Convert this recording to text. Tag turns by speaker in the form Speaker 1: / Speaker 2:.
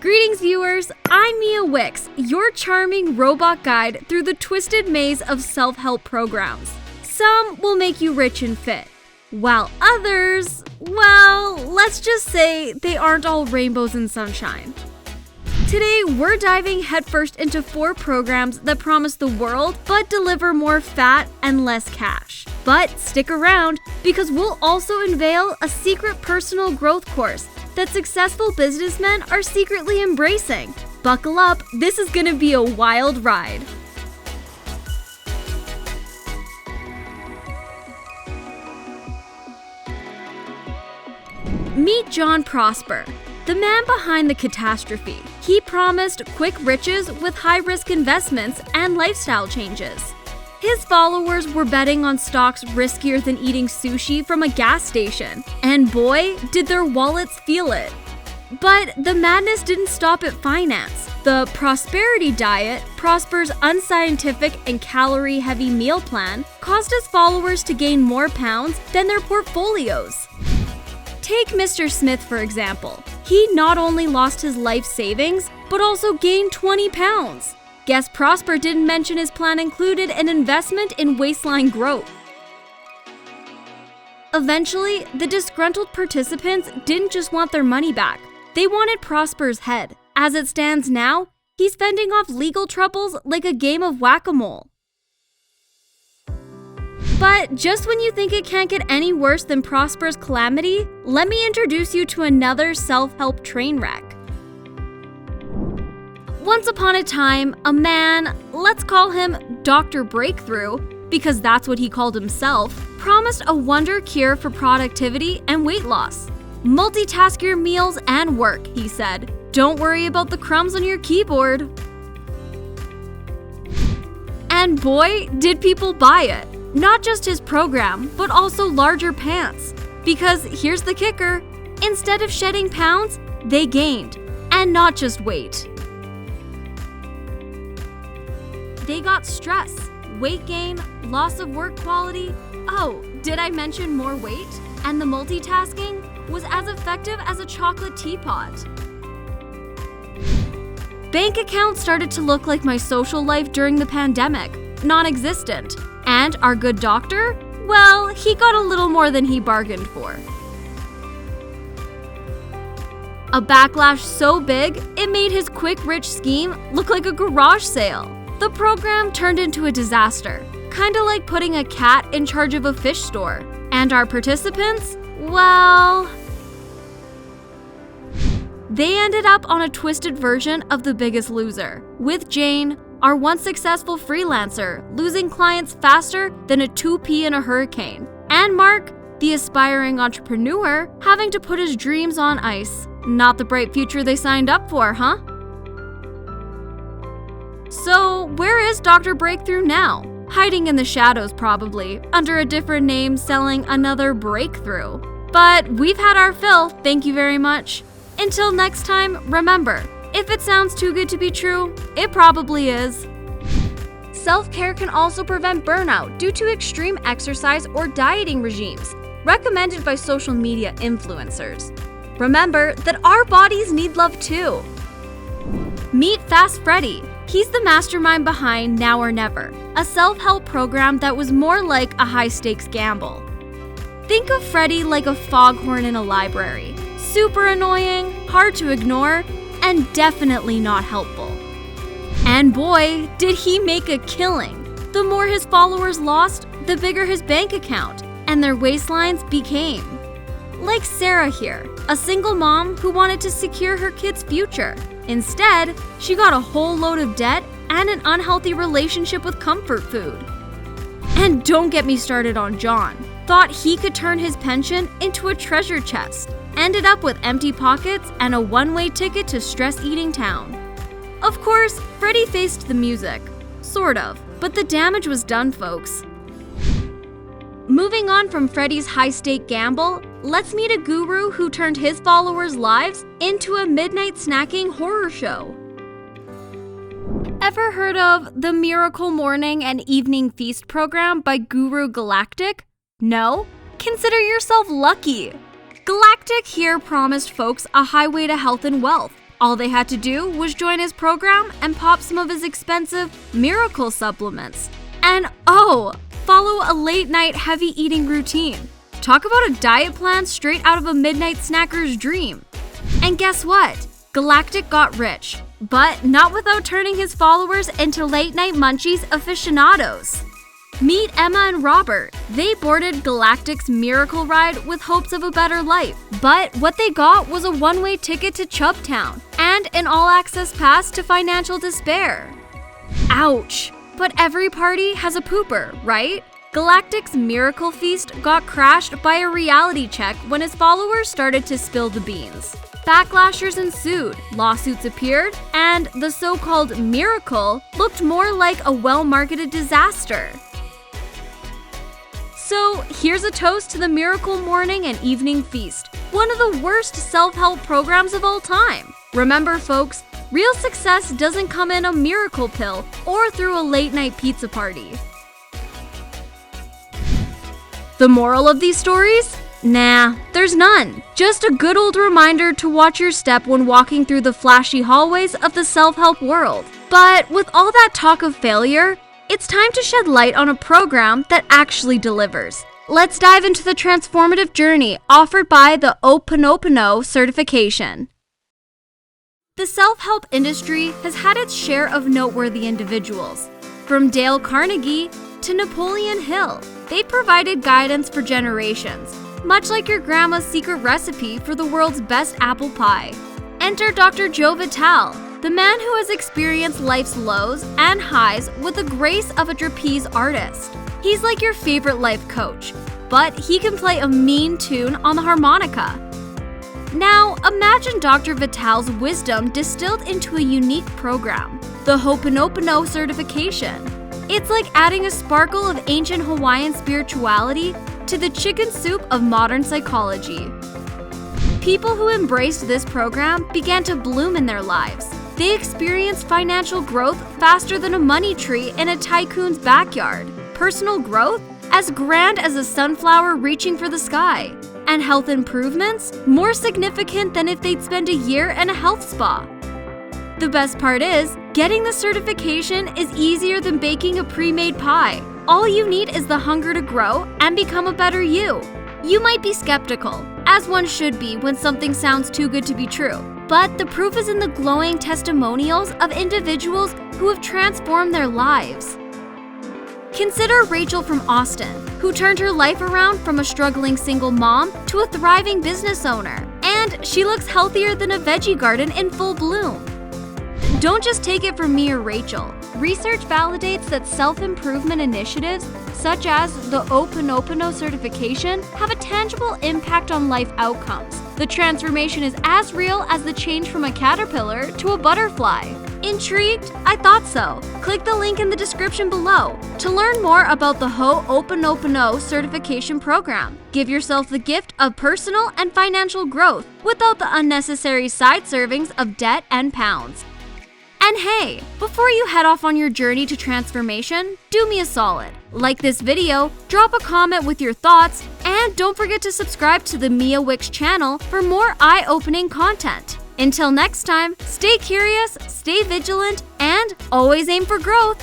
Speaker 1: Greetings, viewers! I'm Mia Wix, your charming robot guide through the twisted maze of self-help programs. Some will make you rich and fit, while others, well, let's just say they aren't all rainbows and sunshine. Today, we're diving headfirst into 4 programs that promise the world but deliver more fat and less cash. But stick around, because we'll also unveil a secret personal growth course that successful businessmen are secretly embracing. Buckle up, this is gonna be a wild ride. Meet John Prosper, the man behind the catastrophe. He promised quick riches with high-risk investments and lifestyle changes. His followers were betting on stocks riskier than eating sushi from a gas station, and boy, did their wallets feel it. But the madness didn't stop at finance. The prosperity diet, Prosper's unscientific and calorie-heavy meal plan, caused his followers to gain more pounds than their portfolios. Take Mr. Smith, for example. He not only lost his life savings, but also gained 20 pounds. Guess Prosper didn't mention his plan included an investment in waistline growth. Eventually, the disgruntled participants didn't just want their money back. They wanted Prosper's head. As it stands now, he's fending off legal troubles like a game of whack-a-mole. But just when you think it can't get any worse than Prosper's calamity, let me introduce you to another self-help train wreck. Once upon a time, a man, let's call him Dr. Breakthrough, because that's what he called himself, promised a wonder cure for productivity and weight loss. Multitask your meals and work, he said. Don't worry about the crumbs on your keyboard. And boy, did people buy it. Not just his program, but also larger pants. Because here's the kicker, instead of shedding pounds, they gained. And not just weight. They got stress, weight gain, loss of work quality. Oh, did I mention more weight? And the multitasking was as effective as a chocolate teapot. Bank accounts started to look like my social life during the pandemic, non-existent. And our good doctor? Well, he got a little more than he bargained for. A backlash so big, it made his quick rich scheme look like a garage sale. The program turned into a disaster, kinda like putting a cat in charge of a fish store. And our participants? Well, they ended up on a twisted version of The Biggest Loser, with Jane, our once successful freelancer, losing clients faster than a 2p in a hurricane, and Mark, the aspiring entrepreneur, having to put his dreams on ice. Not the bright future they signed up for, huh? So, where is Dr. Breakthrough now? Hiding in the shadows, probably, under a different name selling another breakthrough. But we've had our fill, thank you very much. Until next time, remember, if it sounds too good to be true, it probably is. Self-care can also prevent burnout due to extreme exercise or dieting regimes, recommended by social media influencers. Remember that our bodies need love too. Meet Fast Freddy. He's the mastermind behind Now or Never, a self-help program that was more like a high-stakes gamble. Think of Freddy like a foghorn in a library. Super annoying, hard to ignore, and definitely not helpful. And boy, did he make a killing. The more his followers lost, the bigger his bank account, and their waistlines became. Like Sarah here, a single mom who wanted to secure her kid's future. Instead, she got a whole load of debt and an unhealthy relationship with comfort food. And don't get me started on John. Thought he could turn his pension into a treasure chest. Ended up with empty pockets and a one-way ticket to stress-eating town. Of course, Freddy faced the music. Sort of, but the damage was done, folks. Moving on from Freddy's high-stake gamble, let's meet a guru who turned his followers' lives into a midnight snacking horror show. Ever heard of the Miracle Morning and Evening Feast program by Guru Galactic? No? Consider yourself lucky. Galactic here promised folks a highway to health and wealth, All they had to do was join his program and pop some of his expensive miracle supplements. And follow a late-night heavy eating routine. Talk about a diet plan straight out of a midnight snacker's dream. And guess what? Galactic got rich, but not without turning his followers into late-night munchies aficionados. Meet Emma and Robert. They boarded Galactic's miracle ride with hopes of a better life, but what they got was a one-way ticket to Chubtown and an all-access pass to financial despair. Ouch! But every party has a pooper, right? Galactic's miracle feast got crashed by a reality check when his followers started to spill the beans. Backlashes ensued, lawsuits appeared, and the so-called miracle looked more like a well-marketed disaster. So here's a toast to the Miracle Morning and Evening Feast, one of the worst self-help programs of all time. Remember folks, real success doesn't come in a miracle pill or through a late-night pizza party. The moral of these stories? Nah, there's none. Just a good old reminder to watch your step when walking through the flashy hallways of the self-help world. But with all that talk of failure, it's time to shed light on a program that actually delivers. Let's dive into the transformative journey offered by the Ho'oponopono certification. The self-help industry has had its share of noteworthy individuals. From Dale Carnegie to Napoleon Hill, they provided guidance for generations, much like your grandma's secret recipe for the world's best apple pie. Enter Dr. Joe Vitale, the man who has experienced life's lows and highs with the grace of a trapeze artist. He's like your favorite life coach, but he can play a mean tune on the harmonica. Now, imagine Dr. Vitale's wisdom distilled into a unique program, the Ho'oponopono certification. It's like adding a sparkle of ancient Hawaiian spirituality to the chicken soup of modern psychology. People who embraced this program began to bloom in their lives. They experienced financial growth faster than a money tree in a tycoon's backyard, personal growth as grand as a sunflower reaching for the sky, and health improvements more significant than if they'd spend a year in a health spa. The best part is, getting the certification is easier than baking a pre-made pie. All you need is the hunger to grow and become a better you. You might be skeptical, as one should be when something sounds too good to be true. But the proof is in the glowing testimonials of individuals who have transformed their lives. Consider Rachel from Austin, who turned her life around from a struggling single mom to a thriving business owner. And she looks healthier than a veggie garden in full bloom. Don't just take it from me or Rachel. Research validates that self-improvement initiatives, such as the Ho'oponopono certification, have a tangible impact on life outcomes. The transformation is as real as the change from a caterpillar to a butterfly. Intrigued? I thought so. Click the link in the description below to learn more about the Ho'oponopono certification program. Give yourself the gift of personal and financial growth without the unnecessary side servings of debt and pounds. And hey, before you head off on your journey to transformation, do me a solid. Like this video, drop a comment with your thoughts, and don't forget to subscribe to the Mia Wix channel for more eye-opening content. Until next time, stay curious, stay vigilant, and always aim for growth.